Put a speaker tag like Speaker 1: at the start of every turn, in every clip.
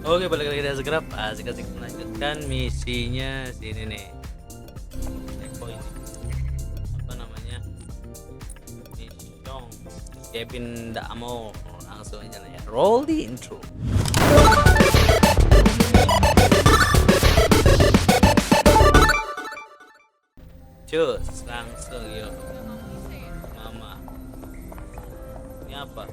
Speaker 1: Oke, balik lagi di ASEGRAP. Asik-asik melanjutkan misinya sini nih. Checkpoint. Apa namanya? Mission. Siapin Damo. Langsung aja lah ya. Roll the intro. Cus, langsung yuk. Mama. Ini apa?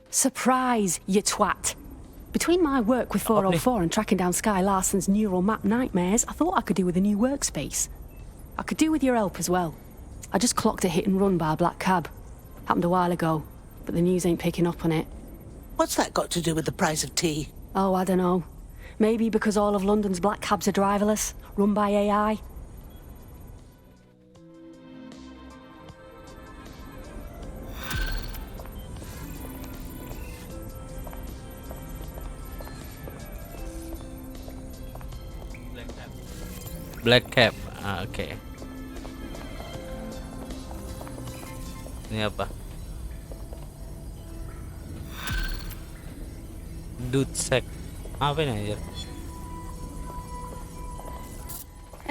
Speaker 2: Surprise, you twat. Between my work with 404 and tracking down Sky Larson's neural map nightmares, I thought I could do with a new workspace. I could do with your help as well. I just clocked a hit and run by a black cab. Happened a while ago, but the news ain't picking up on it.
Speaker 3: What's that got to do with the price of tea?
Speaker 2: Oh, I don't know. Maybe because all of London's black cabs are driverless, run by AI.
Speaker 1: Black Cap. Oke. Ini apa? Dude sec. Apa ini anjir?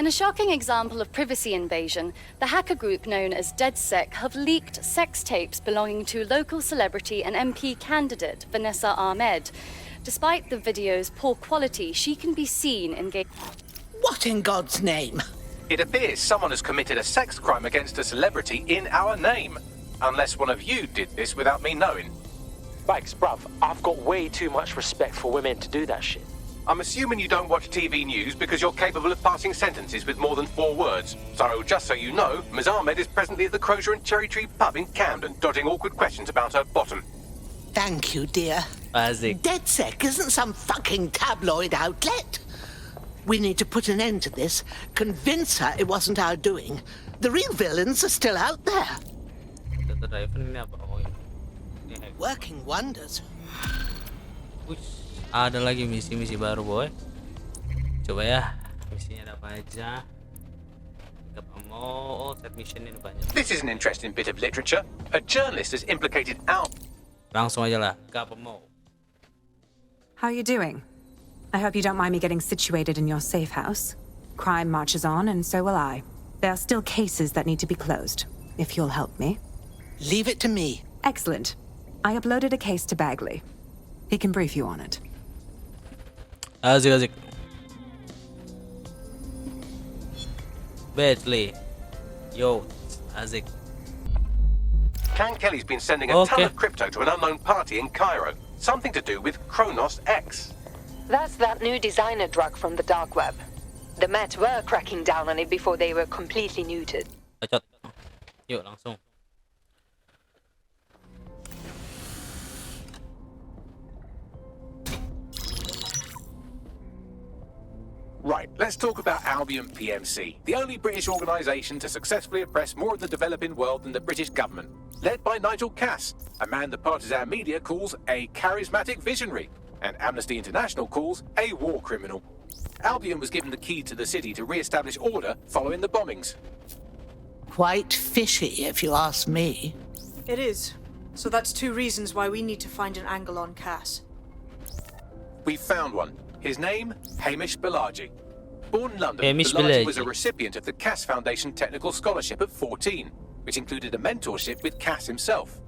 Speaker 4: In a shocking example of privacy invasion, the hacker group known as DeadSec have leaked sex tapes belonging to local celebrity and MP candidate Vanessa Ahmed. Despite the video's poor quality, she can be seen engaging.
Speaker 3: What in God's name?
Speaker 5: It appears someone has committed a sex crime against a celebrity in our name. Unless one of you did this without me knowing.
Speaker 6: Bikes, bruv, I've got way too much respect for women to do that shit.
Speaker 5: I'm assuming you don't watch TV news because you're capable of passing sentences with more than 4 words. So, just so you know, Ms. Ahmed is presently at the Crozier and Cherry Tree pub in Camden, dodging awkward questions about her bottom.
Speaker 3: Thank you, dear.
Speaker 1: Asik.
Speaker 3: DeadSec isn't some fucking tabloid outlet. We need to put an end to this, convince her it wasn't our doing. The real villains are still out there.
Speaker 1: Data driver ini apa? Oh ini. Ini hack.
Speaker 3: Working wonders.
Speaker 1: Wih, ada lagi misi-misi baru, boy. Coba ya, misinya ada apa aja? Oh, set mission ini banyak.
Speaker 5: This is an interesting bit of literature. A journalist has implicated our...
Speaker 1: Langsung aja lah, Gapamo.
Speaker 7: How you doing? I hope you don't mind me getting situated in your safe house. Crime marches on, and so will I. There are still cases that need to be closed, if you'll help me.
Speaker 3: Leave it to me.
Speaker 7: Excellent. I uploaded a case to Bagley. He can brief you on it.
Speaker 1: Asik. Badly. Yo, asik.
Speaker 5: Can Kelly's been sending a ton of crypto to an unknown party in Cairo. Something to do with Kronos X.
Speaker 8: That's that new designer drug from the dark web. The Met were cracking down on it before they were completely neutered.
Speaker 1: Bacot. Yuk, langsung.
Speaker 5: Right, let's talk about Albion PMC, the only British organisation to successfully oppress more of the developing world than the British government. Led by Nigel, a man the partisan media calls a charismatic visionary, and Amnesty International calls a war criminal. Albion was given the key to the city to re-establish order following the bombings.
Speaker 3: Quite fishy, if you ask me.
Speaker 9: It is. So that's 2 reasons why we need to find an angle on Cass.
Speaker 5: We've found one. His name, Hamish Balaji. Born in London,
Speaker 1: Hamish
Speaker 5: Balaji was a
Speaker 1: Balaji.
Speaker 5: recipient of the Cass Foundation Technical Scholarship at 14, which included a mentorship with Cass himself.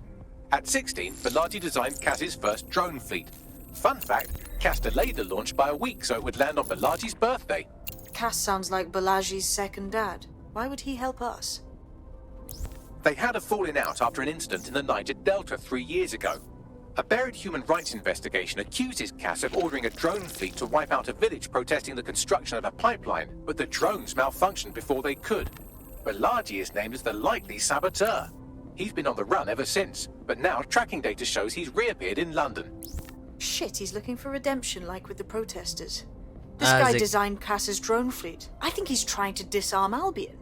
Speaker 5: At 16, Balaji designed Cass's first drone fleet. Fun fact, Cass delayed the launch by a week so it would land on Balaji's birthday.
Speaker 9: Cass sounds like Balaji's second dad. Why would he help us?
Speaker 5: They had a falling out after an incident in the Niger Delta 3 years ago. A buried human rights investigation accuses Cass of ordering a drone fleet to wipe out a village protesting the construction of a pipeline, but the drones malfunctioned before they could. Balaji is named as the likely saboteur. He's been on the run ever since, but now tracking data shows he's reappeared in London.
Speaker 9: Shit, he's looking for redemption like with the protesters. This guy designed Cass's drone fleet. I think he's trying to disarm Albion.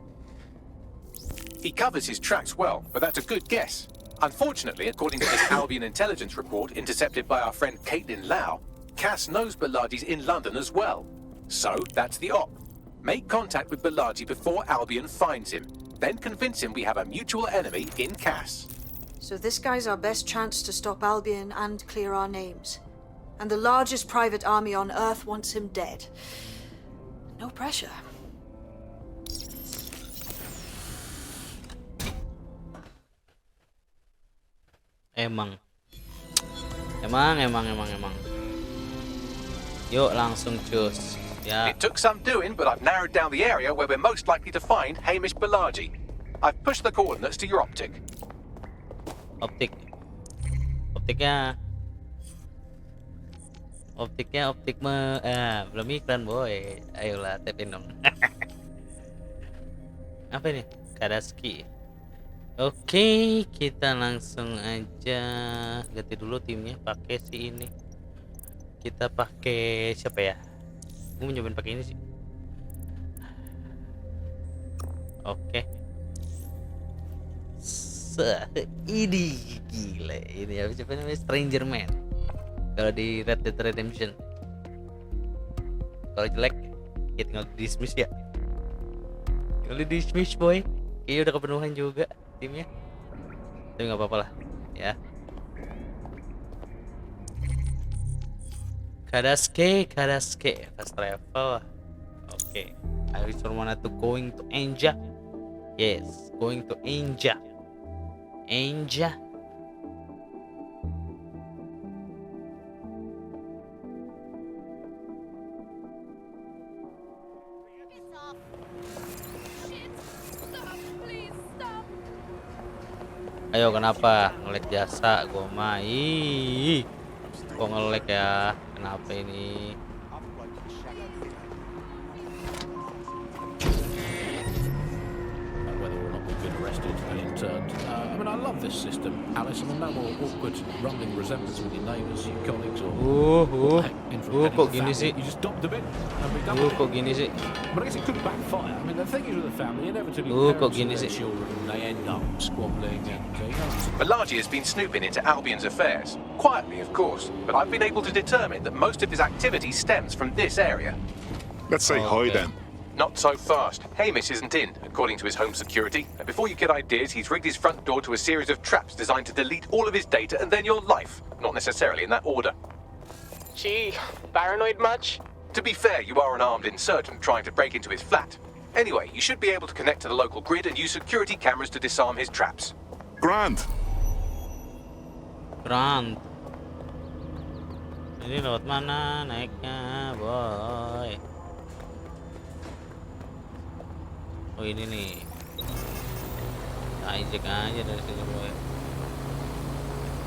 Speaker 5: He covers his tracks well, but that's a good guess. Unfortunately, according to this Albion intelligence report intercepted by our friend Caitlin Lau, Cass knows Balaji's in London as well. So, that's the op. Make contact with Balaji before Albion finds him. Then convince him we have a mutual enemy in Cass.
Speaker 9: So this guy's our best chance to stop Albion and clear our names. And the largest private army on Earth wants him dead. No pressure.
Speaker 1: Emang. Yuk langsung cus. Ya.
Speaker 5: It took some doing, but I've narrowed down the area where we're most likely to find Hamish Balaji. I've pushed the coordinates to your optic.
Speaker 1: Optiknya belum iklan boy. Ayolah tapin dong. Apa ini? Kadaski. Oke, kita langsung aja ganti dulu timnya pakai si ini. Kita pakai siapa ya? Gue mau nyobain pakai ini sih. Oke. Ini gila. Ini apa siapa namanya? Stranger Man. Kalau di Red Dead Redemption. Kalau jelek, kita tinggal dismiss ya. Kalau dismiss boy, kayaknya udah kepenuhan juga timnya. Tapi nggak apa-apa lah, ya. Kadaske, fast travel. Oke. I just wanted to going to Enja. Yes, going to Enja. Ayo, kenapa ngelek jasa gua mah? Ih, kok ngelek ya? Kenapa ini?
Speaker 10: Whether or not we've been arrested and interned. I mean, I love this system, Alice. I mean, no more awkward, rumbling resemblance with your neighbours, your colleagues, or
Speaker 1: kok gini sih?
Speaker 10: You just stopped a bit and be done with it.
Speaker 1: Kok gini sih?
Speaker 10: But I guess it could backfire. I mean, the thing is with the family, inevitably
Speaker 1: kok
Speaker 10: parents
Speaker 1: gini
Speaker 10: and their
Speaker 1: sih?
Speaker 10: children, they end up squabbling and
Speaker 5: Balaji has been snooping into Albion's affairs. Quietly, of course, but I've been able to determine that most of his activity stems from this area.
Speaker 11: Let's say hi then.
Speaker 5: Not so fast. Hamish isn't in, according to his home security. And before you get ideas, he's rigged his front door to a series of traps designed to delete all of his data and then your life. Not necessarily in that order.
Speaker 6: Gee, paranoid much?
Speaker 5: To be fair, you are an armed insurgent trying to break into his flat. Anyway, you should be able to connect to the local grid and use security cameras to disarm his traps.
Speaker 11: Grand.
Speaker 1: Ini lewat mana naiknya, boy? Oh, ini nih. Nah, injek aja dari sini, boy.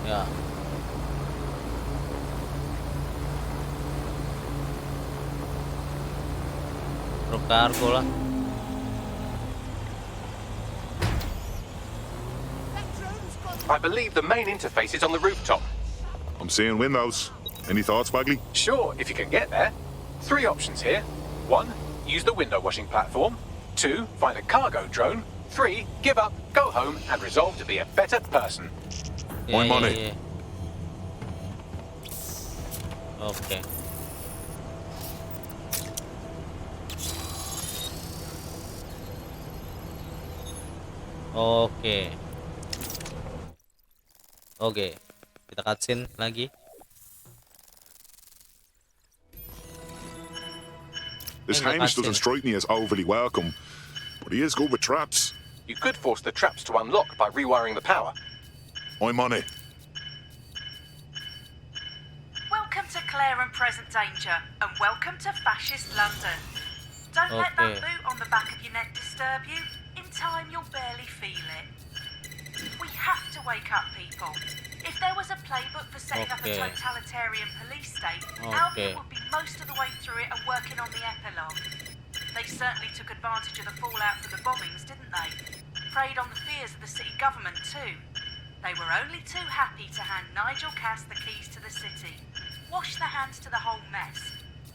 Speaker 1: Ya. Truk kargo lah.
Speaker 5: I believe the main interface is on the rooftop.
Speaker 11: I'm seeing windows. Any thoughts, Bagley?
Speaker 5: Sure, if you can get there. 3 options here. 1, use the window washing platform. 2, find a cargo drone. 3, give up, go home, and resolve to be a better person.
Speaker 11: I'm on it.
Speaker 1: Oke. Oke. Kita cutscene lagi.
Speaker 11: This Hamish doesn't strike me as overly welcome, but he is good with traps.
Speaker 5: You could force the traps to unlock by rewiring the power.
Speaker 11: I'm on it.
Speaker 12: Welcome to Clare and Present Danger, and welcome to Fascist London. Don't let that boot on the back of your neck disturb you. In time, you'll barely feel it. We have to wake up people. If there was a playbook for setting up a totalitarian police state, Albion would be most of the way through it and working on the epilogue. They certainly took advantage of the fallout from the bombings, didn't they? Preyed on the fears of the city government too. They were only too happy to hand Nigel Cass the keys to the city. Wash their hands to the whole mess.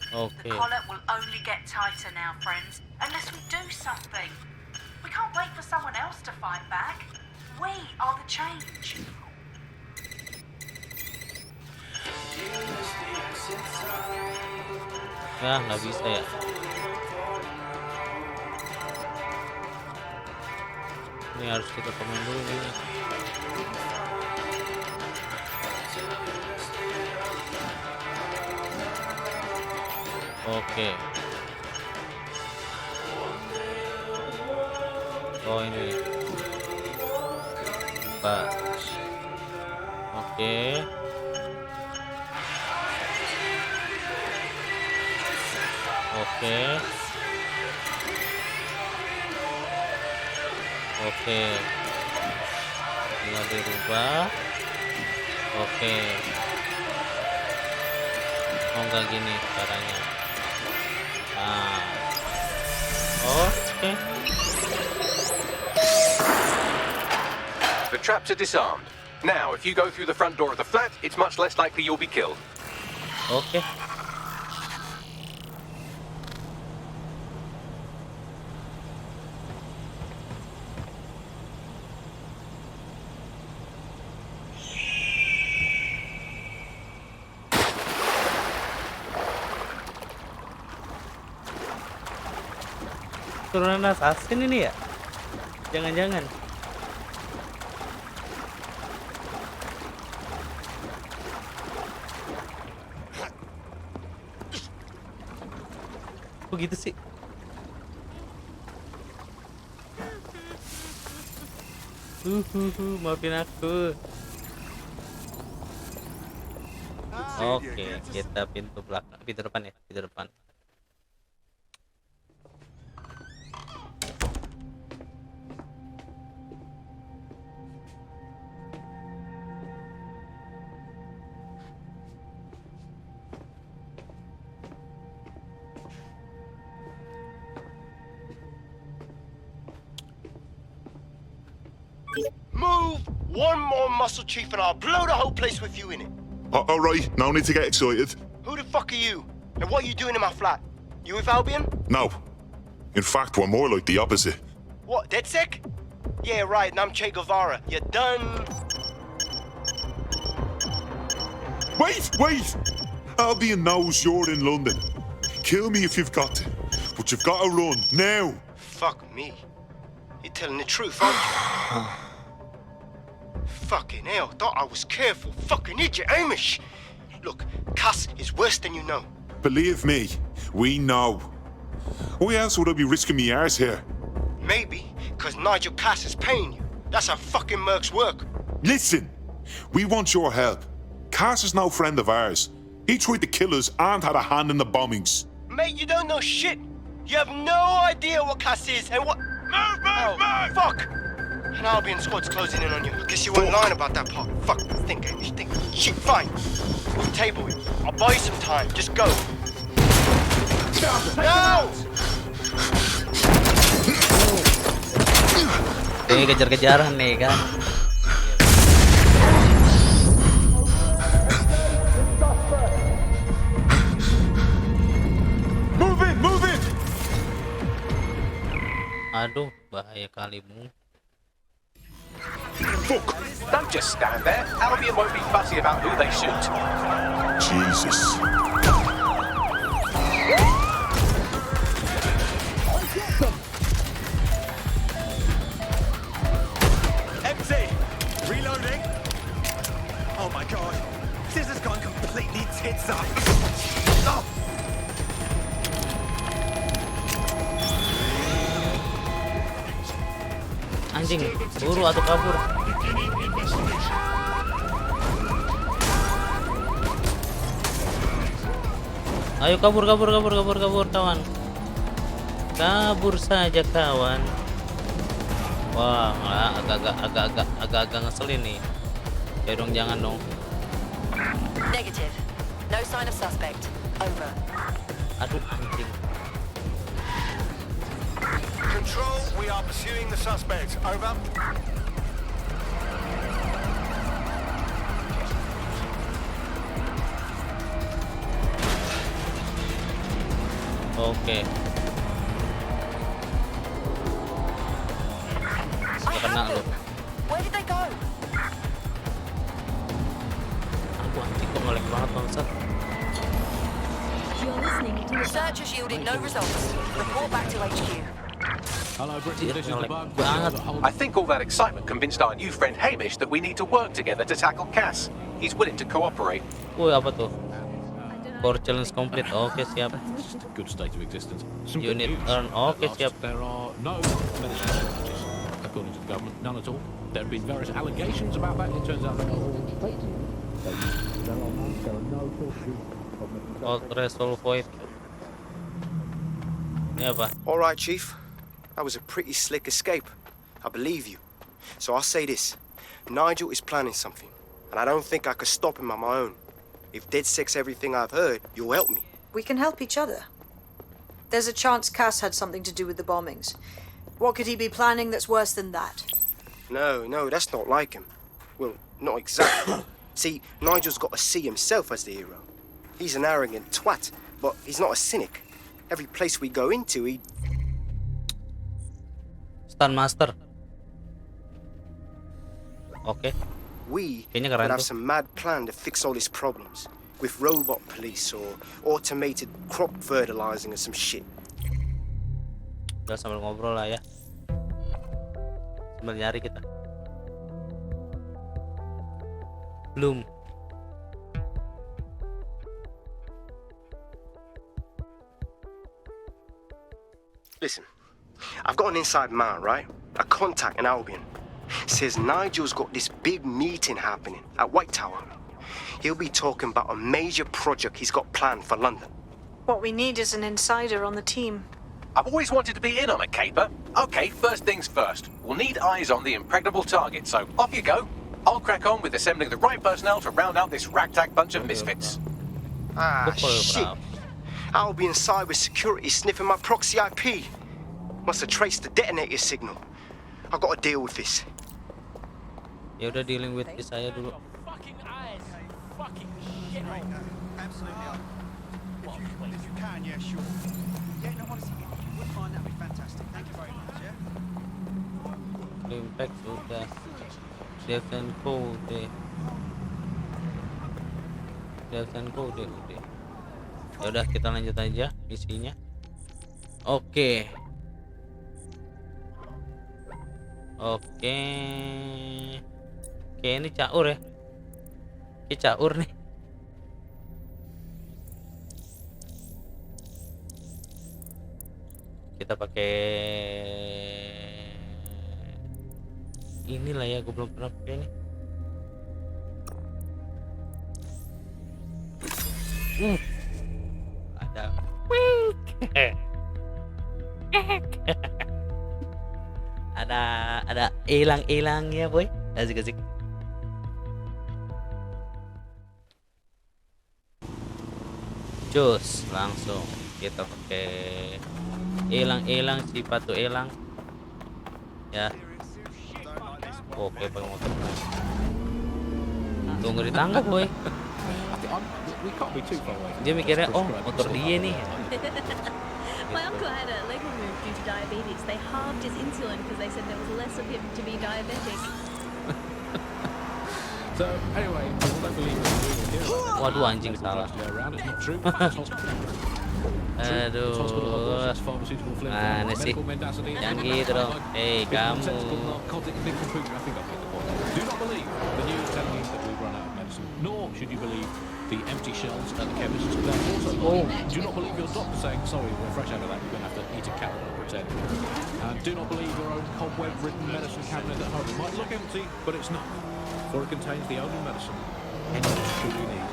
Speaker 12: The collar will only get tighter now, friends, unless we do something. We can't wait for someone else to fight back. We are the change.
Speaker 1: Ya, nggak bisa ya. Ini harus kita komen dulu nih. Oke. Oh ini. Buka. Oke. Oke. Oke. Tinggal dirubah. Oke. Oh enggak gini caranya. Nah. Oke.
Speaker 5: The traps are disarmed. Now, if you go through the front door of the flat, it's much less likely you'll be killed.
Speaker 1: Oke. Turunan assassin ini ya? Jangan-jangan. Begitu sih. Maafin aku. Oke, kita pintu belakang, pintu depan ya, pintu depan.
Speaker 13: Move one more muscle, Chief, and I'll blow the whole place with you in it.
Speaker 11: All right, no need to get excited.
Speaker 13: Who the fuck are you? And what are you doing in my flat? You with Albion?
Speaker 11: No. In fact, we're more like the opposite.
Speaker 13: What, DedSec? Yeah, right, and I'm Che Guevara. You done?
Speaker 11: Wait! Albion knows you're in London. Kill me if you've got to, but you've got to run, now.
Speaker 13: Fuck me. You're telling the truth, aren't you? Fucking hell, thought I was careful. Fucking idiot, Amish. Look, Cass is worse than you know.
Speaker 11: Believe me, we know. Why else would I be risking me arse here?
Speaker 13: Maybe, because Nigel Cass is paying you. That's how fucking mercs work.
Speaker 11: Listen, we want your help. Cass is no friend of ours. He tried to kill us and had a hand in the bombings.
Speaker 13: Mate, you don't know shit. You have no idea what Cass is and what... Move! Fuck! And Albion squad's closing in on you. Guess you weren't lying about that part. Fuck, think, Amish, think. Shit, fine. We'll table it. I'll buy you some time. Just go. No!
Speaker 1: Kejar-kejaran nih kan.
Speaker 11: Move in!
Speaker 1: Aduh, bahaya kali, Bung.
Speaker 5: Fuck! Don't just stand there. Albion won't be fussy about who they shoot.
Speaker 11: Jesus.
Speaker 14: Empty! Reloading! Oh my god. This has gone completely tits up. Oh.
Speaker 1: Anjing, buru atau kabur. Ayo kabur kawan. Kabur saja kawan. Wah, agak-agak ngeselin nih. Ya dong, jangan dong.
Speaker 8: Negative. No sign of suspect. Over.
Speaker 1: Aduh, anjing.
Speaker 14: Control, we are pursuing the suspect. Over.
Speaker 1: Oke. Gak kena lu.
Speaker 8: Where did they go?
Speaker 1: Aku anjing kok ngelek banget bangsat.
Speaker 8: Search has yielded no results. Report back to HQ.
Speaker 10: Hello, Britain. This is the bug.
Speaker 5: I think all that excitement convinced our new friend Hamish that we need to work together to tackle Cass. He's willing to cooperate.
Speaker 1: Woi, apa tuh? Core challenge complete. Oke, siap.
Speaker 10: Good state of existence. Some good
Speaker 1: Unit
Speaker 10: news.
Speaker 1: earn. Oke,
Speaker 10: At last,
Speaker 1: siap.
Speaker 10: there are no medicine shortages, according to the government. None at all. There have been various allegations about that. It turns out they are all fake. There are no shortages of medicine.
Speaker 1: Alt resolve void. Ini apa?
Speaker 13: All right, Chief. That was a pretty slick escape. I believe you. So I'll say this. Nigel is planning something, and I don't think I could stop him on my own. If DedSec's everything I've heard, you'll help me.
Speaker 9: We can help each other. There's a chance Cass had something to do with the bombings. What could he be planning that's worse than that?
Speaker 13: No, that's not like him. Well, not exactly. See, Nigel's got to see himself as the hero. He's an arrogant twat, but he's not a cynic. Every place we go into, he...
Speaker 1: Stun Master. Oke.
Speaker 13: We
Speaker 1: Kayaknya
Speaker 13: could
Speaker 1: keren
Speaker 13: have
Speaker 1: tuh.
Speaker 13: some mad plan to fix all his problems. With robot police or automated crop fertilizing or some shit.
Speaker 1: Udah sambil ngobrol lah ya. Sambil nyari kita. Belum.
Speaker 13: Listen, I've got an inside man, right? A contact in Albion. Says Nigel's got this big meeting happening at White Tower. He'll be talking about a major project he's got planned for London.
Speaker 9: What we need is an insider on the team.
Speaker 5: I've always wanted to be in on a caper. Okay, first things first. We'll need eyes on the impregnable target, so off you go. I'll crack on with assembling the right personnel to round out this ragtag bunch of misfits.
Speaker 13: Ah, shit. Albion cyber security sniffing my proxy IP. Must have traced the detonator signal. I've got to deal with this.
Speaker 1: Ya udah dealing with this saya dulu.
Speaker 14: If you can, yeah, sure. Yeah, no, honestly, if you wouldn't mind, that'd be fantastic. Thank you very much, yeah?
Speaker 1: Impact sudah. Death and Code. Death and Code udah. Ya udah kita lanjut aja misinya. Oke. Oke, ini caur ya. Ini caur nih. Kita pakai inilah ya, gue belum pernah pakai ini. Ada ada elang-elangnya boy, asik-asik. Cus, langsung kita pakai elang-elang, si patu elang ya. Oke, pakai motor. Tunggu di tangga boy. Dia mikirnya oh motor dia nih.
Speaker 15: My uncle had a leg removed due to diabetes. They halved his insulin because they said there was less of him to be diabetic.
Speaker 10: So anyway, people don't believe what we're doing here.
Speaker 1: Waduh, anjing salah. Aduh, mana sih? Jangan gitu dong. Kamu.
Speaker 10: Do not believe the news telling you that we've run out of medicine, nor should you believe the empty shelves at the chemist's. Do not believe your doctor saying, sorry, we're fresh out of that, you're going to have to eat a carrot or pretend. And do not believe your own cobweb-ridden medicine cabinet at home. It might look empty, but it's not, for it contains the only medicine anyone truly needs.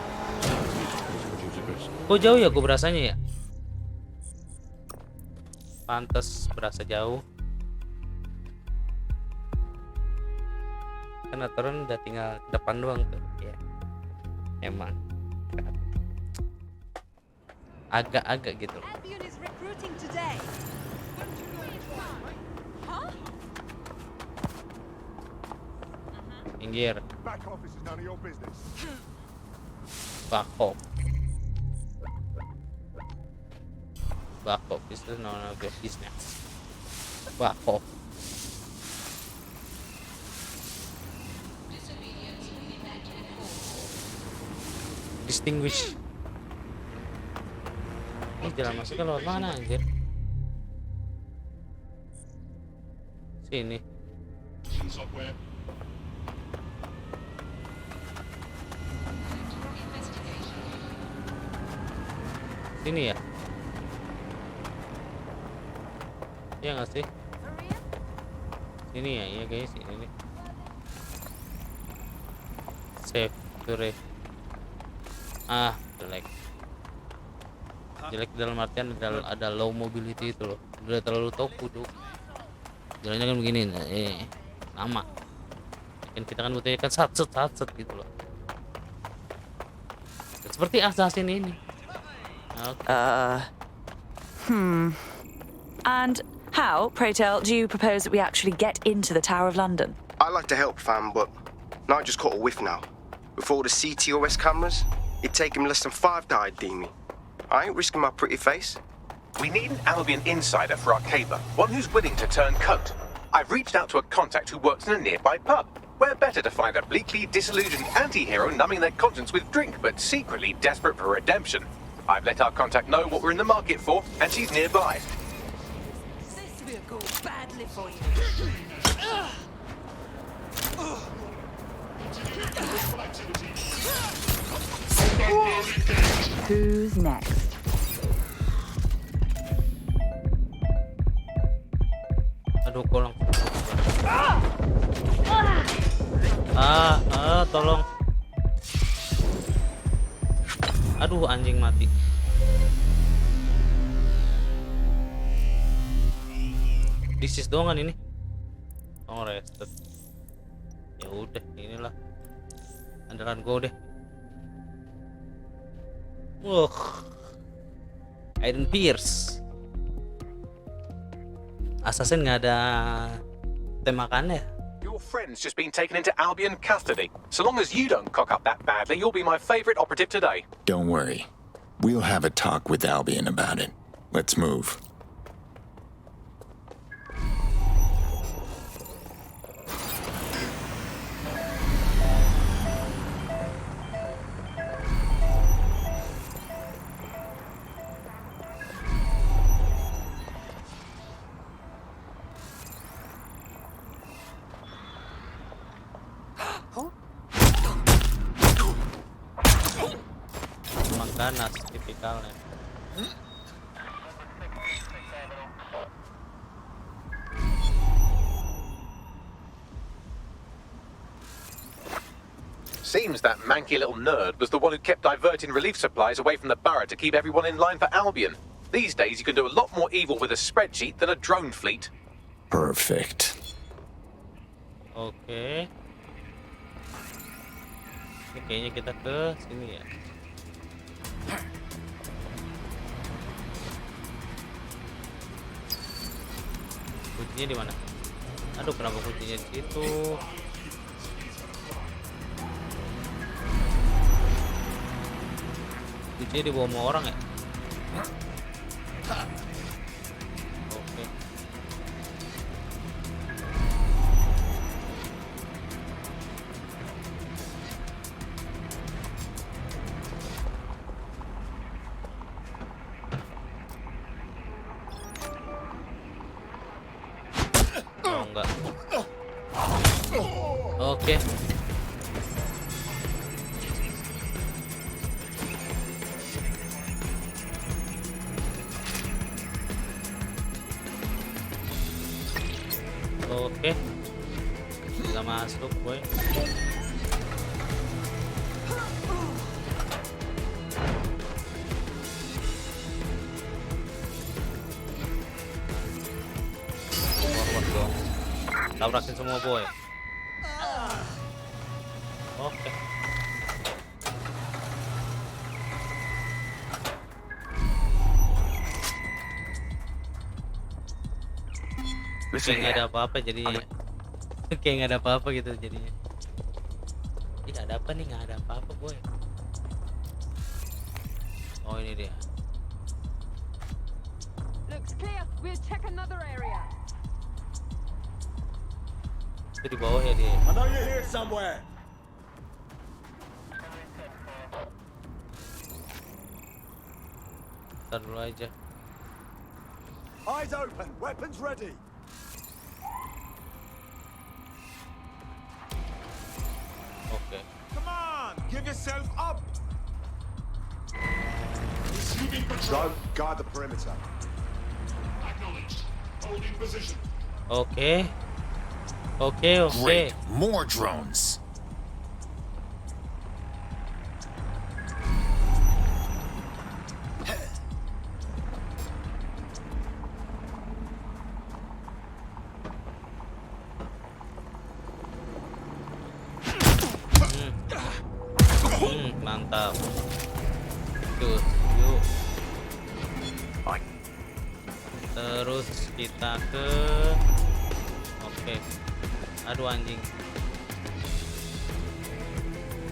Speaker 10: Producer Chris.
Speaker 1: Kok jauh ya gue berasanya ya? Pantes berasa jauh. Karena turun udah tinggal depan doang tuh ya. Emang agak-agak gitu. Pinggir. Bakok. Bakok is none of your business. Bakok. Distinguish. Ini jalan masuknya lewat mana anjir? Sini. Sini ya? Iya nggak sih? Sini ya? Iya guys, ini nih. Save sure. Jelek. Jelek dalam artian ada low mobility itu loh. Udah terlalu toku tuh. Jalannya kan begini, lama. Kan kita kan butuhnya kan satset gitu loh. Seperti assassin ini.
Speaker 16: And how, pray tell, do you propose that we actually get into the Tower of London?
Speaker 13: I'd like to help, fam, but Nigel's caught a whiff now. With all the CTOS cameras, it'd take him less than 5 to ID me. I ain't risking my pretty face.
Speaker 5: We need an Albion insider for our caper, one who's willing to turn coat. I've reached out to a contact who works in a nearby pub. Where better to find a bleakly disillusioned anti-hero numbing their conscience with drink, but secretly desperate for redemption. I've let our contact know what we're in the market for, and she's nearby.
Speaker 17: This will go badly for you.
Speaker 16: Who's next?
Speaker 1: Aduh, kolong. Tolong. Aduh, anjing mati. Disis doang kan ini? Oh, rested. Ya udah, inilah andalan gue deh. Iron Pierce. Assassin nggak ada tembakannya.
Speaker 5: Your friend's just been taken into Albion custody. So long as you don't cock up that badly, you'll be my favorite operative today.
Speaker 18: Don't worry. We'll have a talk with Albion about it. Let's move.
Speaker 1: Ganas tipikalnya.
Speaker 5: Seems that manky little nerd was the one who kept diverting relief supplies away from the borough to keep everyone in line for Albion. These days you can do a lot more evil with a spreadsheet than a drone fleet.
Speaker 18: Perfect.
Speaker 1: Oke. Ini kayaknya kita ke sini ya. Kuncinya di mana? Aduh, kenapa kuncinya di situ? Kuncinya dibawa sama orang ya? Oke. Enggak. Oke. Oke. Bisa masuk, boy. Tabrakin semua, boy. Oke. Kayak nggak ada apa-apa jadinya. Kayak nggak ada apa-apa gitu jadinya. Ih, ada apa nih? Nggak ada apa-apa, boy. Oh, ini dia.
Speaker 17: Looks clear. We'll check another area.
Speaker 1: Itu di bawah ya dia.
Speaker 14: I know you're here somewhere.
Speaker 1: Ntar dulu aja.
Speaker 14: Eyes open, weapons ready.
Speaker 1: Oke.
Speaker 14: Come on, give yourself up. Drone, guard the perimeter.
Speaker 1: Oke.
Speaker 18: Great, more drones.
Speaker 1: Mantap. Yuk. Terus kita ke oke. Aduh anjing.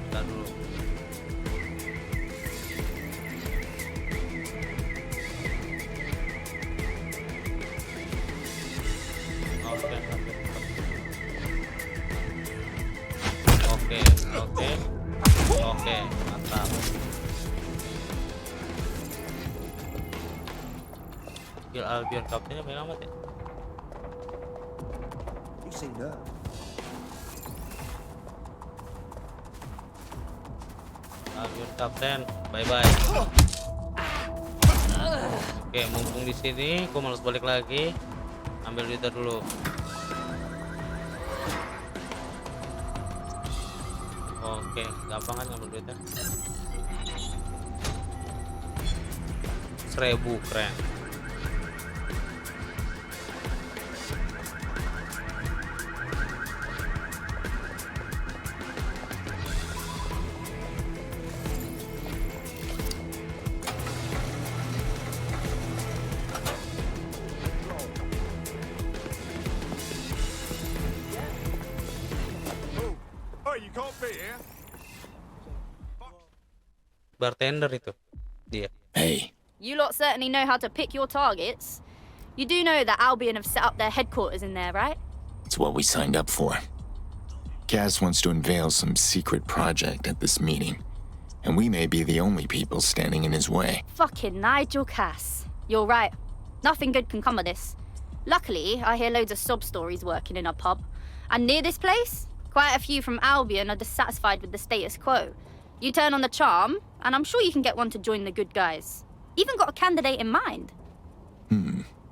Speaker 1: Bentar dulu. Oke, mantap. Kill Albion kaptennya banyak amat ya. Albion kapten, bye bye. Oke, mumpung di sini, gua males balik lagi. Ambil duitnya dulu. Oke, gampang kan ngambil duitnya. 1000, keren. Bartender itu dia.
Speaker 18: Hey.
Speaker 19: You lot certainly know how to pick your targets. You do know that Albion have set up their headquarters in there, right?
Speaker 18: It's what we signed up for. Cass wants to unveil some secret project at this meeting, and we may be the only people standing in his way.
Speaker 19: Fucking Nigel Cass. You're right. Nothing good can come of this. Luckily, I hear loads of sob stories working in a pub. And near this place, quite a few from Albion are dissatisfied with the status quo. You turn on the charm, and I'm sure you can get one to join the good guys. Even got a candidate in mind.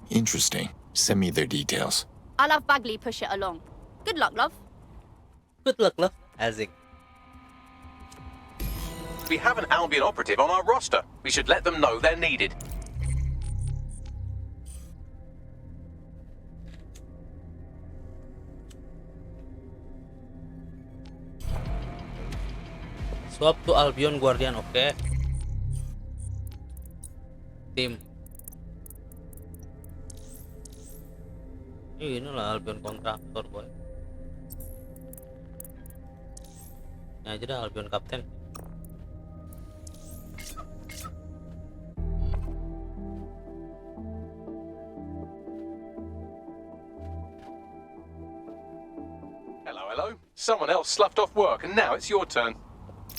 Speaker 18: Interesting. Send me their details.
Speaker 19: I'll have Bagley push it along. Good luck, love.
Speaker 1: Good luck, love. Asik.
Speaker 5: We have an Albion operative on our roster. We should let them know they're needed.
Speaker 1: Swap to Albion Guardian, oke. Tim. Inilah Albion kontraktor, boy. Ini aja dah Albion kapten.
Speaker 5: Hello. Someone else sloughed off work, and now it's your turn.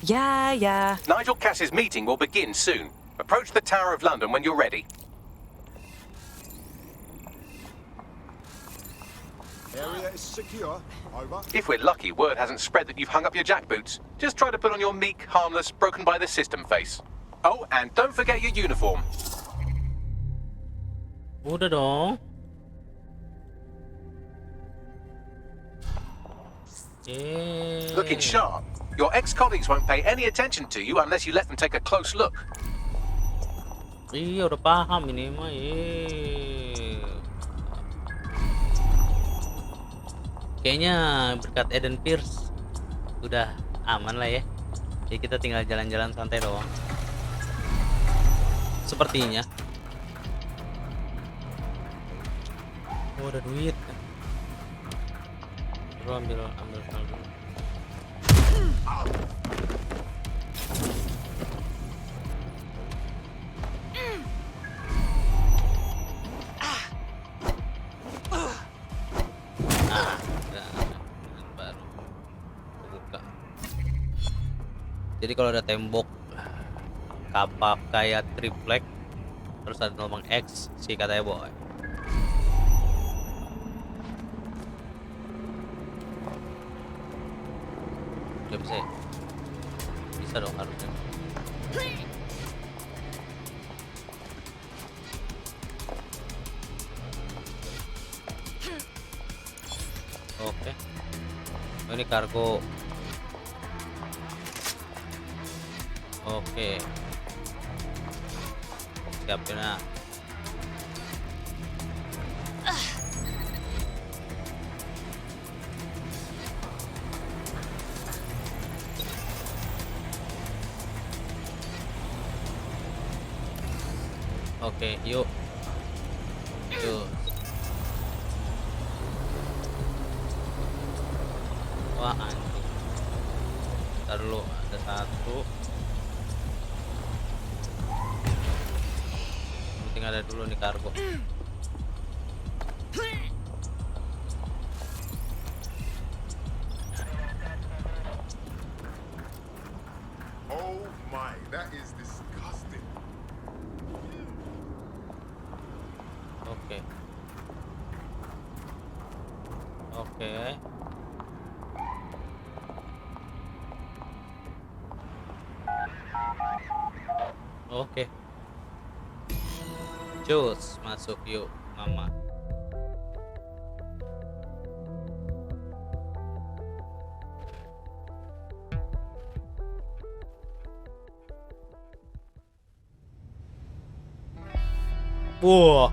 Speaker 16: Yeah.
Speaker 5: Nigel Cass's meeting will begin soon. Approach the Tower of London when you're ready.
Speaker 14: Area is secure. Over.
Speaker 5: If we're lucky, word hasn't spread that you've hung up your jackboots. Just try to put on your meek, harmless, broken by the system face. Oh, and don't forget your uniform.
Speaker 1: Udah dong.
Speaker 5: Looking sharp. Your ex-colleagues won't pay any attention to you unless you let them take a close look.
Speaker 1: Iya, udah paham ini mah. Kayaknya berkat Eden Pierce udah aman lah ya. Jadi kita tinggal jalan-jalan santai doang. Sepertinya. Oh, ada duit. Bro, ambil dulu. Jadi kalau ada tembok kapak kayak triplek terus ada lubang X sih katanya, boy. Udah bisa ya? Bisa dong harusnya. kargo. Oke. Siapin na. Oke, yuk. Yuk. Wah, anjing. Ntar dulu, ada satu. Penting ada dulu nih kargo.
Speaker 11: Oh my, that is disgusting.
Speaker 1: Oke. Oke. Oke. Cus, masuk yuk, Mama. Whoa.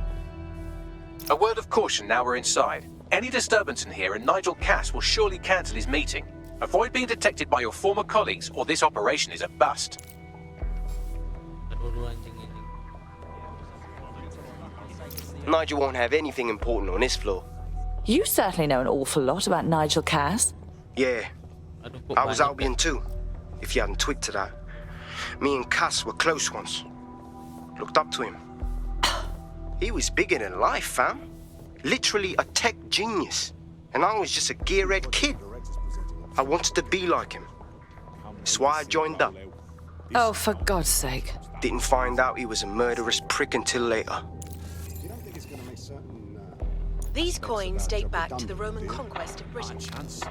Speaker 5: A word of caution now we're inside. Any disturbance in here and Nigel Cass will surely cancel his meeting. Avoid being detected by your former colleagues or this operation is a bust.
Speaker 13: Nigel won't have anything important on this floor.
Speaker 16: You certainly know an awful lot about Nigel Cass.
Speaker 13: Yeah. I was Albion too, if you hadn't twigged to that. Me and Cass were close once. Looked up to him. He was bigger than life, fam. Literally a tech genius. And I was just a gearhead kid. I wanted to be like him. That's why I joined up.
Speaker 16: Oh, for God's sake.
Speaker 13: Didn't find out he was a murderous prick until later.
Speaker 20: These coins date back to the Roman conquest of Britain,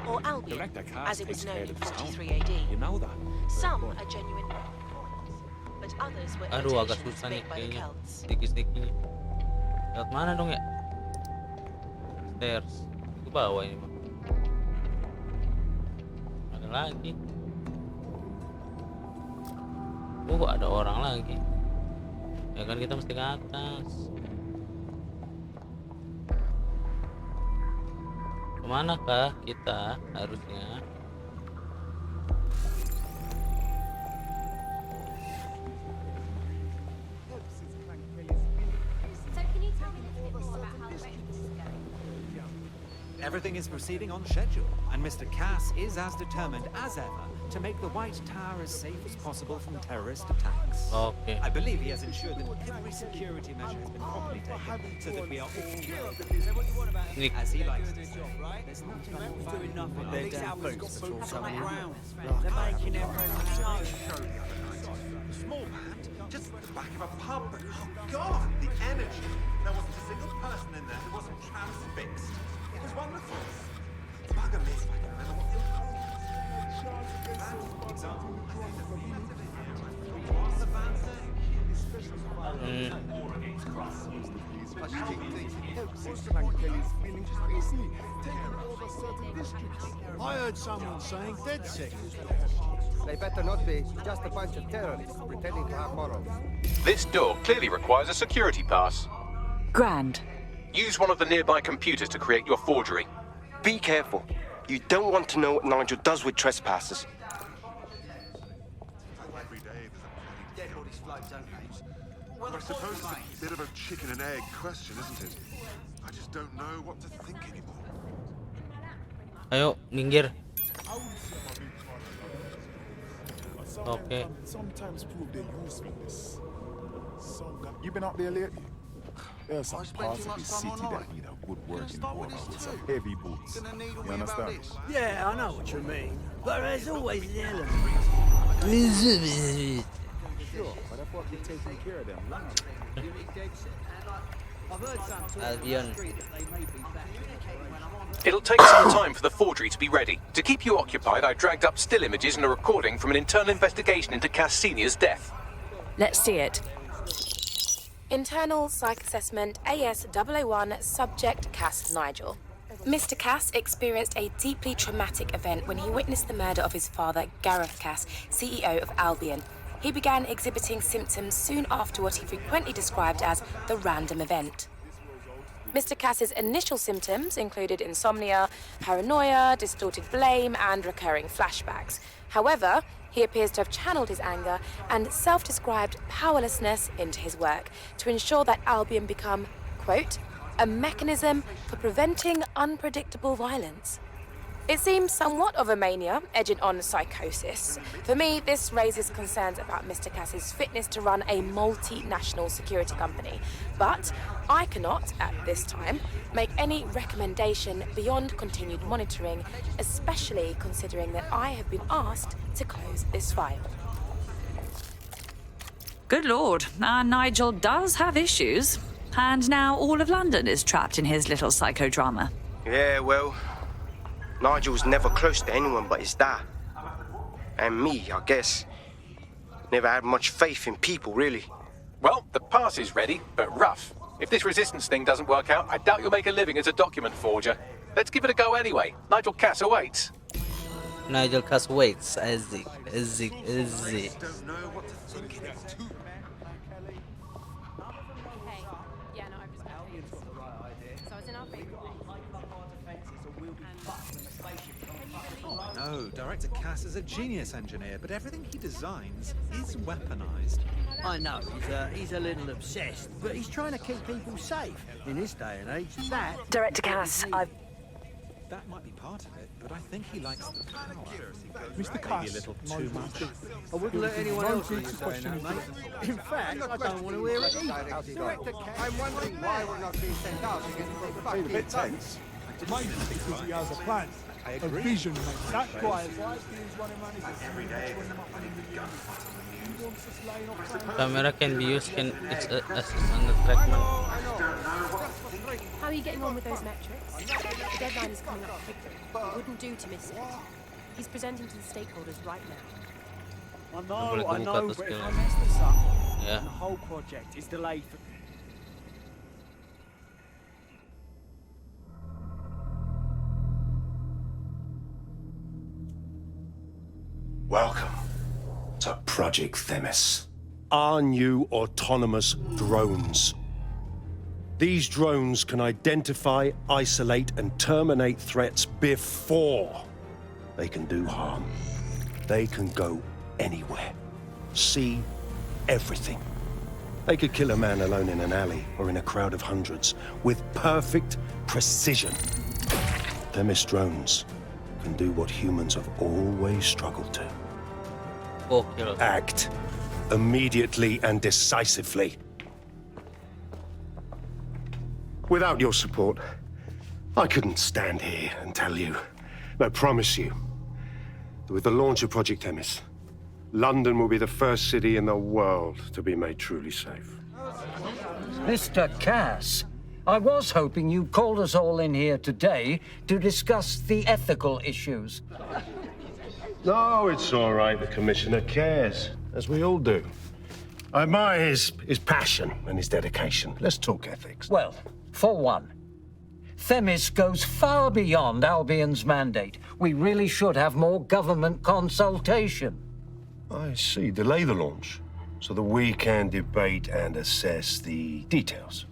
Speaker 20: or Albion, as it was known in 43 AD. Some are genuine, but others were
Speaker 1: Aduh, agak
Speaker 20: imitations
Speaker 1: susah nih
Speaker 20: made by the
Speaker 1: kayaknya.
Speaker 20: Celts.
Speaker 1: Sedikit-sedikitnya. Lewat mana dong ya? Stairs. Ke bawah ini mah. Ada lagi. Oh, ada orang lagi. Ya kan kita mesti ke atas. Kemanakah kita harusnya?
Speaker 14: Everything is proceeding on schedule, and Mr. Cass is as determined as ever to make the White Tower as safe as possible from terrorist attacks.
Speaker 1: Okay.
Speaker 14: I believe he has ensured that every security measure has been properly taken, so that we are all as he likes to say. There's nothing doing nothing. They're down boots on the ground. They're making their
Speaker 11: Small band, just the back of a pub, but oh god, the energy. There wasn't a single person in there who wasn't transfixed. It was wonderful. Bugger me if I can remember what the
Speaker 21: I heard someone saying dead sick.
Speaker 22: They better not be. Just a bunch of terrorists pretending to have morals.
Speaker 5: This door clearly requires a security pass.
Speaker 16: Grand.
Speaker 5: Use one of the nearby computers to create your forgery.
Speaker 13: Be careful. You don't want to know what Nigel does with trespassers.
Speaker 11: I suppose it's a bit of a chicken and egg question, isn't it? I just don't know what to think anymore.
Speaker 1: Ayo, minggir. Okay.
Speaker 23: Sometimes prove their usefulness. You been up there lately? There's some parts of the city that need a good working border with some heavy boots. You understand?
Speaker 21: Yeah, I know what you mean. But there's always the element.
Speaker 23: Sure, but I thought you'd taken care of them long ago.
Speaker 21: I've heard some
Speaker 1: Albion.
Speaker 5: It'll take some time for the forgery to be ready. To keep you occupied, I dragged up still images and a recording from an internal investigation into Cass Senior's death.
Speaker 16: Let's see it.
Speaker 24: Internal Psych Assessment AS001 Subject Cass Nigel.
Speaker 20: Mr. Cass experienced a deeply traumatic event when he witnessed the murder of his father, Gareth Cass, CEO of Albion. He began exhibiting symptoms soon after what he frequently described as the random event. Mr. Cass's initial symptoms included insomnia, paranoia, distorted blame, and recurring flashbacks. However, he appears to have channeled his anger and self-described powerlessness into his work to ensure that Albion become, quote, a mechanism for preventing unpredictable violence. It seems somewhat of a mania, edging on psychosis. For me, this raises concerns about Mr. Cass's fitness to run a multinational security company. But I cannot, at this time, make any recommendation beyond continued monitoring, especially considering that I have been asked to close this file.
Speaker 16: Good lord, our Nigel does have issues. And now all of London is trapped in his little psychodrama.
Speaker 13: Yeah, well, Nigel's never close to anyone but his dad. And me, I guess. Never had much faith in people, really.
Speaker 5: Well, the pass is ready, but rough. If this resistance thing doesn't work out, I doubt you'll make a living as a document forger. Let's give it a go anyway. Nigel Cass awaits.
Speaker 1: Nigel Cass waits. Easy.
Speaker 14: No, Director Cass is a genius engineer, but everything he designs is weaponized.
Speaker 21: I know, he's a little obsessed, but he's trying to keep people safe. In this day and age, that...
Speaker 16: Director Cass,
Speaker 14: That might be part of it, but I think he likes the power.
Speaker 23: Mr. Cass,
Speaker 14: maybe a little too much.
Speaker 21: I wouldn't let anyone else use the saying, mate. In fact, I don't want to hear it either.
Speaker 22: Director Cass, I'm wondering why we're not being sent out against those
Speaker 23: Feel a bit tense. Mine is because he has a plan. A vision, mate. That guy is
Speaker 11: Every day when I'm with gunfight on the news.
Speaker 1: Camera can be used as an attraction.
Speaker 2: How are you getting on with those metrics? The deadline is coming up quickly. It wouldn't do to miss it. He's presenting to the stakeholders right now.
Speaker 21: I know, but if I mess this up,
Speaker 1: Yeah.
Speaker 21: the whole project is delayed for...
Speaker 4: Welcome to Project Themis. Our new autonomous drones. These drones can identify, isolate, and terminate threats before they can do harm. They can go anywhere, see everything. They could kill a man alone in an alley or in a crowd of hundreds with perfect precision. Themis drones can do what humans have always struggled to. Act immediately and decisively. Without your support, I couldn't stand here and tell you, I promise you, that with the launch of Project Themis, London will be the first city in the world to be made truly safe.
Speaker 7: Mr. Cass, I was hoping you called us all in here today to discuss the ethical issues.
Speaker 4: No, it's all right. The Commissioner cares, as we all do. I admire his passion and his dedication. Let's talk ethics.
Speaker 7: Well, for one, Themis goes far beyond Albion's mandate. We really should have more government consultation.
Speaker 4: I see. Delay the launch so that we can debate and assess the details.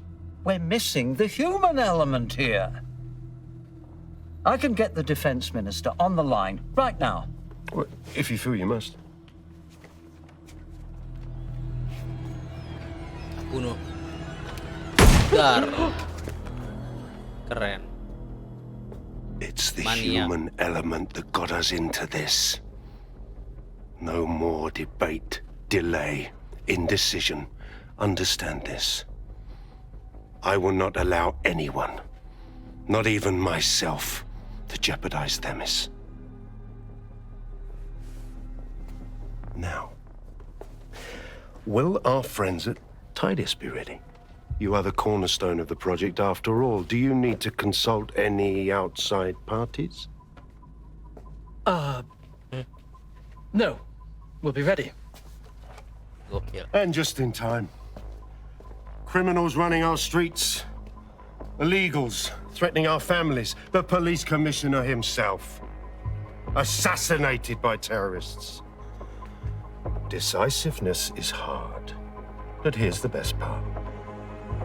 Speaker 7: We're missing the human element here. I can get the Defense Minister on the line right now.
Speaker 4: Well, if you feel you must.
Speaker 1: Bunuh. Dar. Keren.
Speaker 4: It's the
Speaker 1: Mania.
Speaker 4: human element that got us into this. No more debate, delay, indecision. Understand this. I will not allow anyone, not even myself, to jeopardize Themis. Now, will our friends at Titus be ready? You are the cornerstone of the project after all. Do you need to consult any outside parties?
Speaker 24: No. We'll be ready.
Speaker 4: And just in time. Criminals running our streets. Illegals threatening our families. The police commissioner himself. Assassinated by terrorists. Decisiveness is hard. But here's the best part.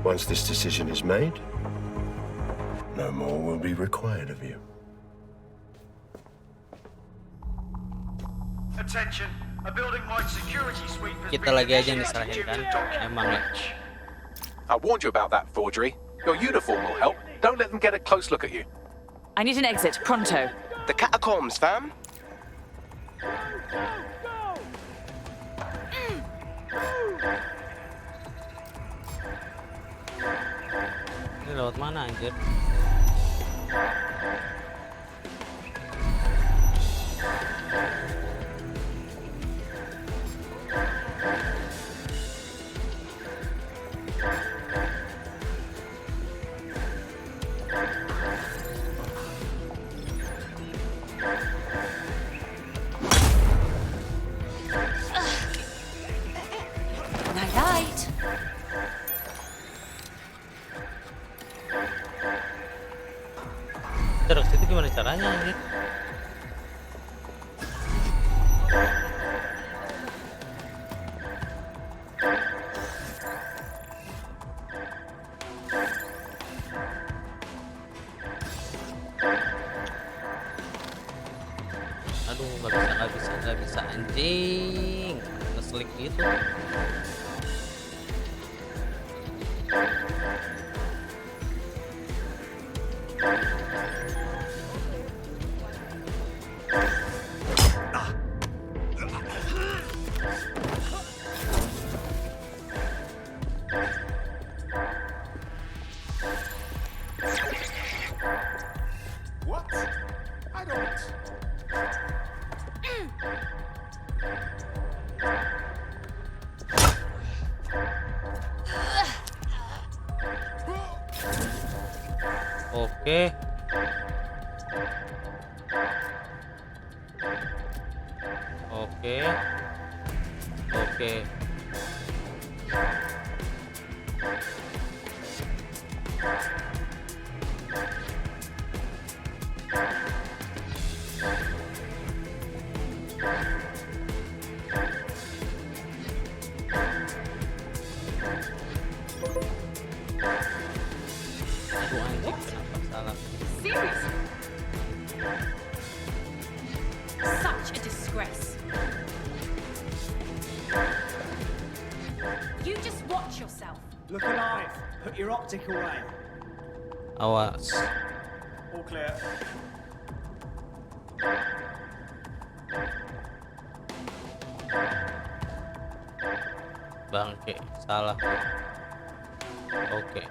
Speaker 4: Once this decision is made, no more will be required of you.
Speaker 3: Attention, a building-wide security sweep has
Speaker 1: Kita lagi aja disalahin kan? Emang ya.
Speaker 5: I warned you about that forgery. Your uniform will help. Don't let them get a close look at you.
Speaker 16: I need an exit, pronto.
Speaker 13: The catacombs, fam.
Speaker 1: Ini lewat mana anjir?
Speaker 16: Night-night.
Speaker 1: Terus itu gimana caranya anjir? Aduh, nggak bisa anjing. Ngeselik gitu.
Speaker 11: What? I don't.
Speaker 1: Oke. Oke. Oke. Aduh anjing, kenapa salah?
Speaker 2: Seriously? Such a disgrace. You just watch yourself.
Speaker 14: Look alive. Put your optic away.
Speaker 1: Awas.
Speaker 14: All clear.
Speaker 1: Bangke, salah. Oke.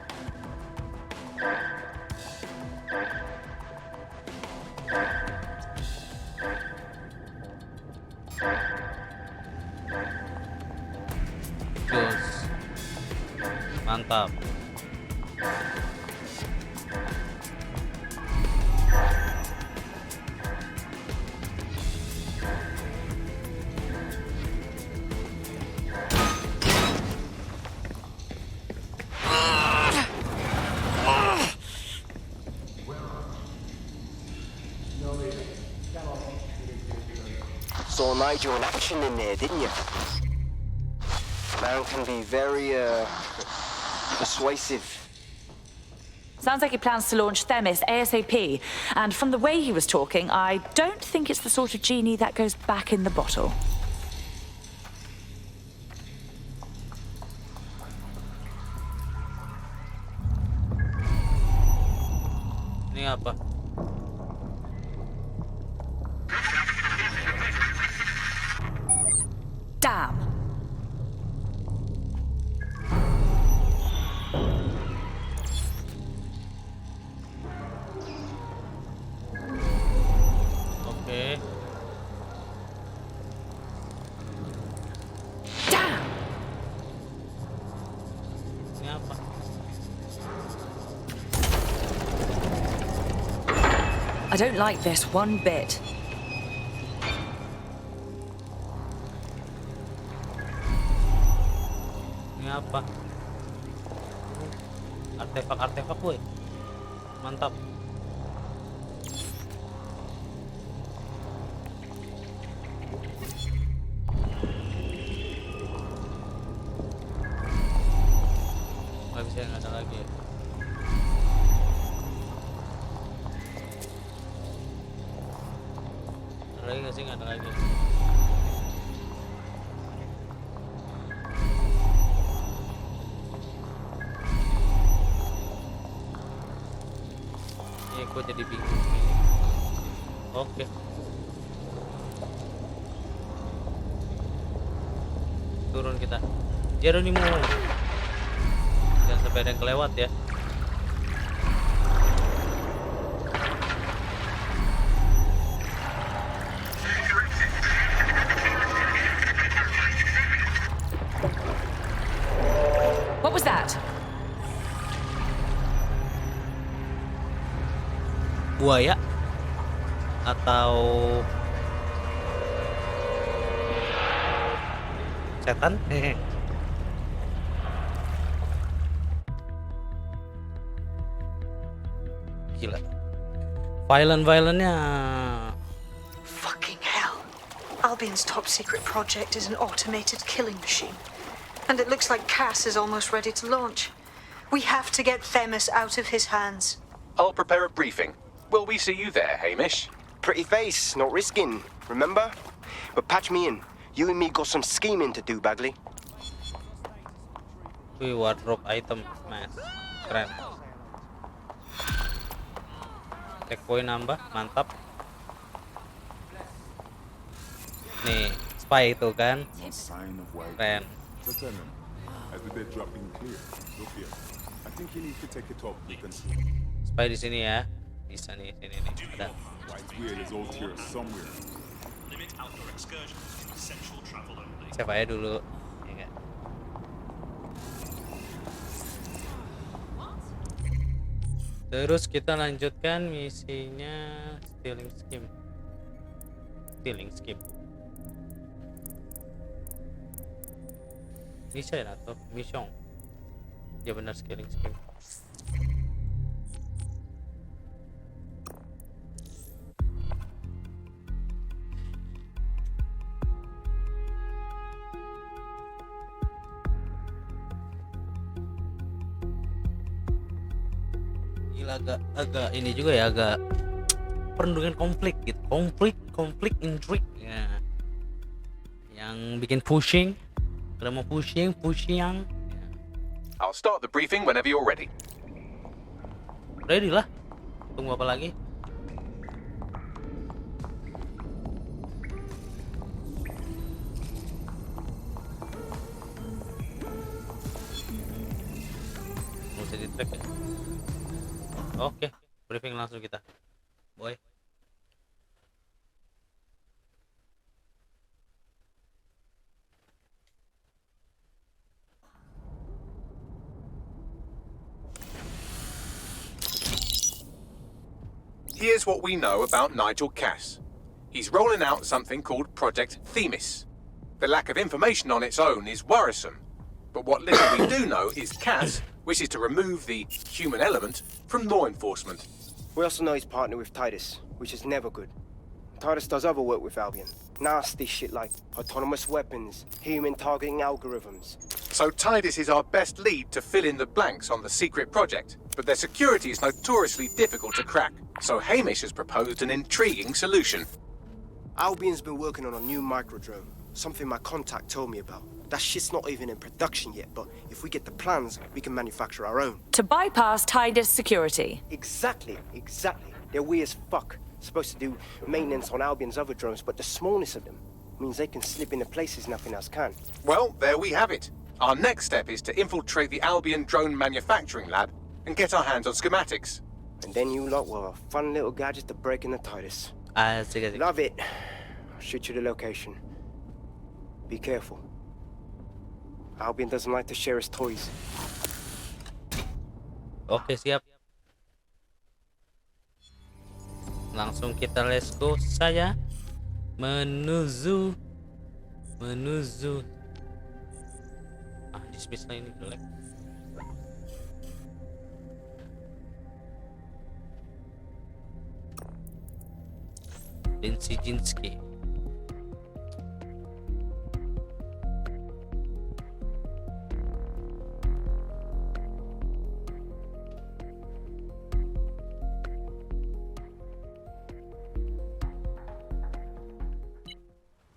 Speaker 1: Jos. Mantap.
Speaker 13: Saw Nigel in action in there, didn't you? Man can be very, persuasive.
Speaker 16: Sounds like he plans to launch Themis ASAP. And from the way he was talking, I don't think it's the sort of genie that goes back in the bottle.
Speaker 1: Ini apa?
Speaker 16: Damn.
Speaker 1: Oke.
Speaker 16: Damn.
Speaker 1: Ini apa?
Speaker 16: I don't like this one bit.
Speaker 1: Ini apa? Artefak-artefak, boy. Mantap. Nggak bisa, nggak ada lagi ya. Ada lagi nggak sih? Nggak ada lagi. Ini gue jadi bingung. Oke. Turun kita. Geronimo. Jangan sampai ada yang kelewat ya.
Speaker 16: What was that?
Speaker 1: Buaya atau setan? Gila. Violentnya.
Speaker 6: Fucking hell. Albion's top secret project is an automated killing machine. And it looks like Cass is almost ready to launch. We have to get Themis out of his hands.
Speaker 5: I'll prepare a briefing. Will we see you there, Hamish?
Speaker 8: Pretty face, not risking, remember? But patch me in. You and me got some scheming to do, Bagley.
Speaker 1: Wih, wardrobe item, mas. Keren. Tech point nambah, mantap. Nih, spy itu kan. Keren.
Speaker 23: Lieutenant, as the dead drop in clear, look here. I think you need to take it off with an...
Speaker 1: Spy di sini ya. Bisa nih, sini nih. Ada. Siapa ya dulu? Ya kan? Terus kita lanjutkan misinya stealing scheme. Mission atau mission? Ya benar, stealing scheme. Agak ini juga ya, agak penuh dengan konflik gitu, konflik intrigue ya, yang bikin pushing. Kalau mau pushing ya.
Speaker 5: I'll start the briefing whenever you're ready.
Speaker 1: Ready lah, tunggu apa lagi? Mau jadi track ya. Oke, briefing langsung kita, boy.
Speaker 5: Here's what we know about Nigel Cass. He's rolling out something called Project Themis. The lack of information on its own is worrisome, but what little we do know is Cass wishes to remove the human element from law enforcement.
Speaker 8: We also know he's partnered with Titus, which is never good. Titus does other work with Albion. Nasty shit like autonomous weapons, human targeting algorithms.
Speaker 5: So Titus is our best lead to fill in the blanks on the secret project, but their security is notoriously difficult to crack. So Hamish has proposed an intriguing solution.
Speaker 8: Albion's been working on a new microdrone, something my contact told me about. That shit's not even in production yet, but if we get the plans, we can manufacture our own.
Speaker 16: To bypass Titus security.
Speaker 8: Exactly. They're weird as fuck. Supposed to do maintenance on Albion's other drones, but the smallness of them means they can slip into places nothing else can.
Speaker 5: Well, there we have it. Our next step is to infiltrate the Albion drone manufacturing lab and get our hands on schematics.
Speaker 8: And then you lot will have a fun little gadget to break in the Titus. Love it. I'll shoot you the location. Be careful. Albion doesn't like to share his toys.
Speaker 1: Oke, siap. Langsung kita let's go saya menuju dismiss lah, ini jelek. Bensinski.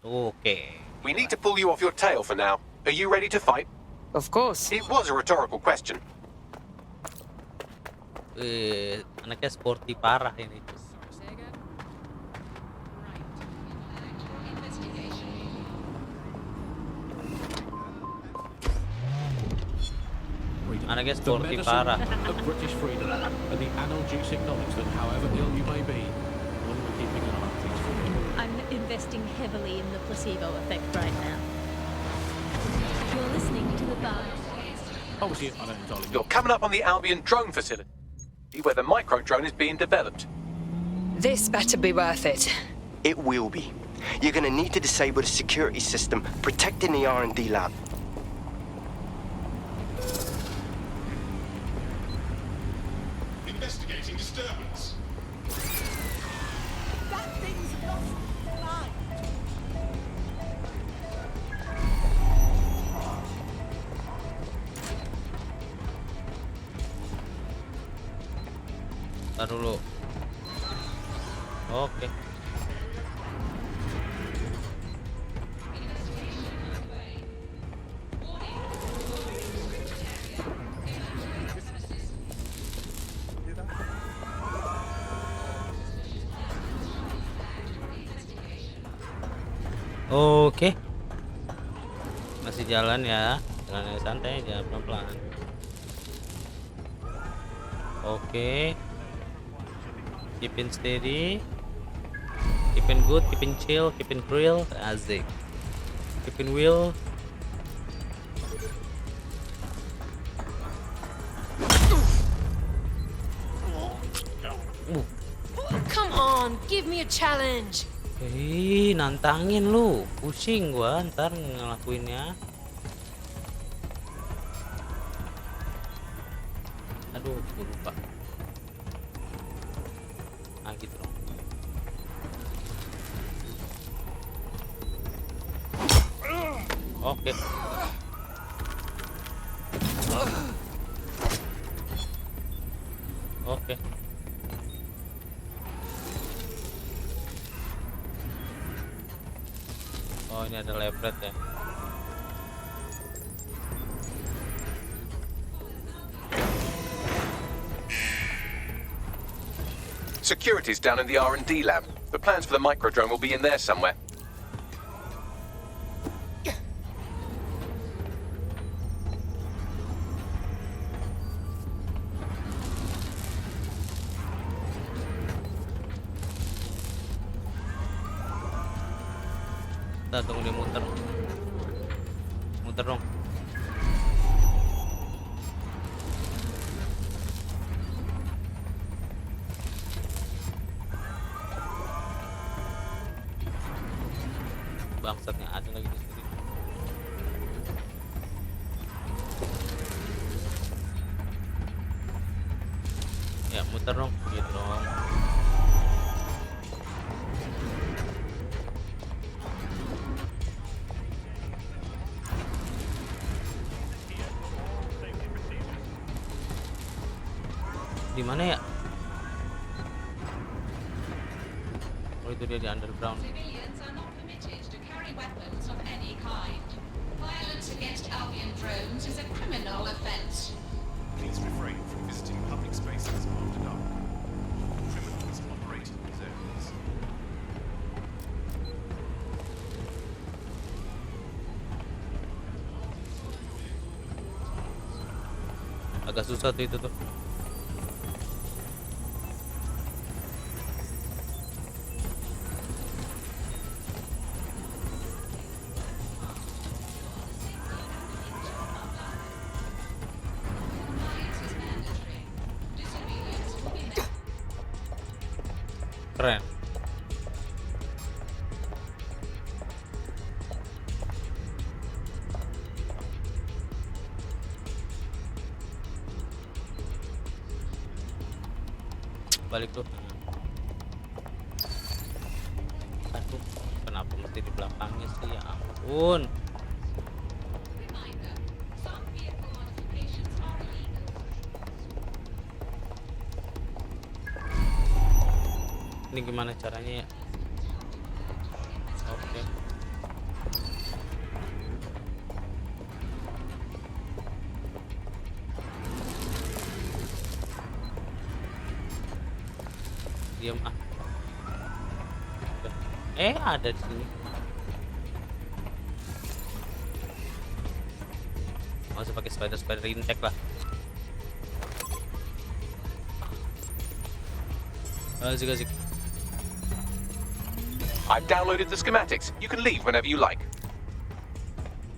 Speaker 1: Okay.
Speaker 5: We need to pull you off your tail for now. Are you ready to fight?
Speaker 20: Of course.
Speaker 5: It was a rhetorical question.
Speaker 1: Anaknya sporty parah ini. Anaknya sporty parah.
Speaker 9: Of British freedom and the analgesic knowledge that however ill you may be, one we're keeping an eye on things for you.
Speaker 10: I'm investing heavily in the placebo effect right now. You're listening to the bar.
Speaker 9: Obviously, I don't entirely.
Speaker 5: You're coming up on the Albion drone facility, where the micro drone is being developed.
Speaker 20: This better be worth it.
Speaker 12: It will be. You're gonna need to disable the security system protecting the R&D lab.
Speaker 11: Investigating disturbance.
Speaker 17: That thing's lost light.
Speaker 1: Ntar dulu. Oke. Oke. Masih jalan ya. Jalan santai aja, pelan-pelan. Oke. Keeping steady, keeping good, keeping chill, keeping real, asik. Keeping real.
Speaker 10: Come on, give me a challenge.
Speaker 1: Nantangin lu, pusing gua ntar ngelakuinnya. Aduh, gua lupa. Gitu dong. Oke. Oke. Oh, ini ada lepret ya.
Speaker 5: Security's down in the R&D lab. The plans for the microdrone will be in there somewhere.
Speaker 1: Kita tunggu dia muter. Muter dong. Bangsatnya ada lagi di sini. Ya muter dong, gitu dong. Di mana ya? Oh itu dia di underground.
Speaker 15: Weapons of any kind. Violence against Albion drones is a criminal offense.
Speaker 11: Please refrain from visiting public spaces after dark. Criminals operate in these areas.
Speaker 1: Agak susah tuh itu tuh. Keren. Balik tuh. Ya ampun. Ini gimana caranya ya? Oke. Diam ah. Ada di sini. Masih pakai spider intek lah. Asik.
Speaker 5: I've downloaded the schematics. You can leave whenever you like.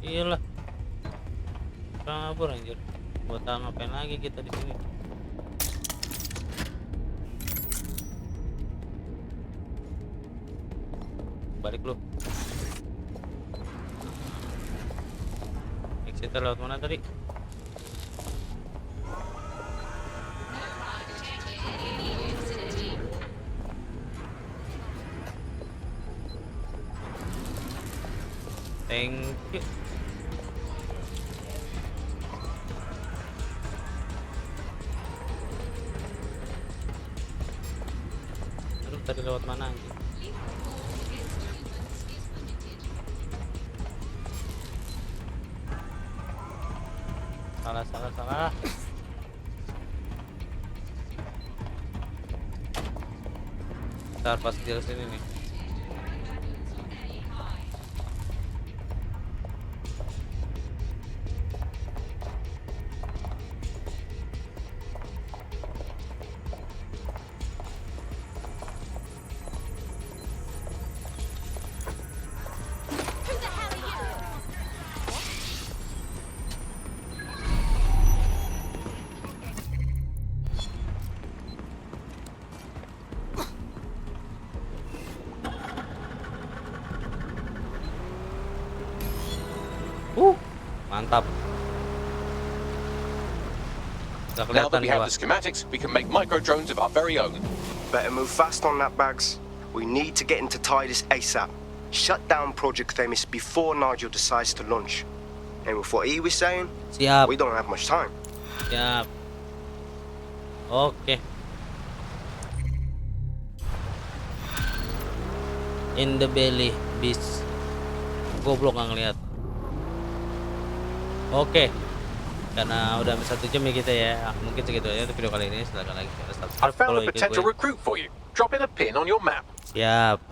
Speaker 1: Iyalah. Kabur anjir. Buat ngapain lagi kita di sini? Balik lu. Exit lewat mana tadi? Thank you. Aduh, tadi lewat mana anjing? Salah. Ntar pas di sini nih. Mantap.
Speaker 5: Now that we have the schematics, we can make micro drones of our very own.
Speaker 12: Better move fast on that, Bags. We need to get into Titus ASAP. Shut down Project Themis before Nigel decides to launch. And with what he was saying,
Speaker 1: siap.
Speaker 12: We don't have much time.
Speaker 1: Siap. Oke. In the belly, beast. Goblok nggak ngeliat. Oke. Karena udah hampir 1 jam ya kita ya. Mungkin segitu aja untuk video kali ini. Silakan like,
Speaker 5: I
Speaker 1: subscribe,
Speaker 5: found
Speaker 1: follow
Speaker 5: a potential recruit for you. Drop in a pin on your map.
Speaker 1: Siap.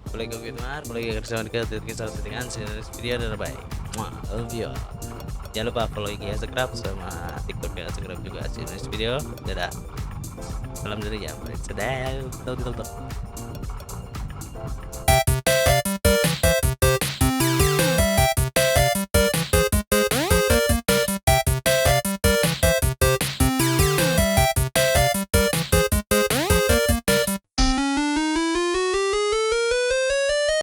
Speaker 1: Boleh gue Winmar, boleh gue kerjaan kita settingan sini video dan bye. Love you. Jangan lupa follow IG ASEGRAP sama TikTok ASEGRAP juga. See you next video. Dadah. Salam dari jam. Dadah. Tutup.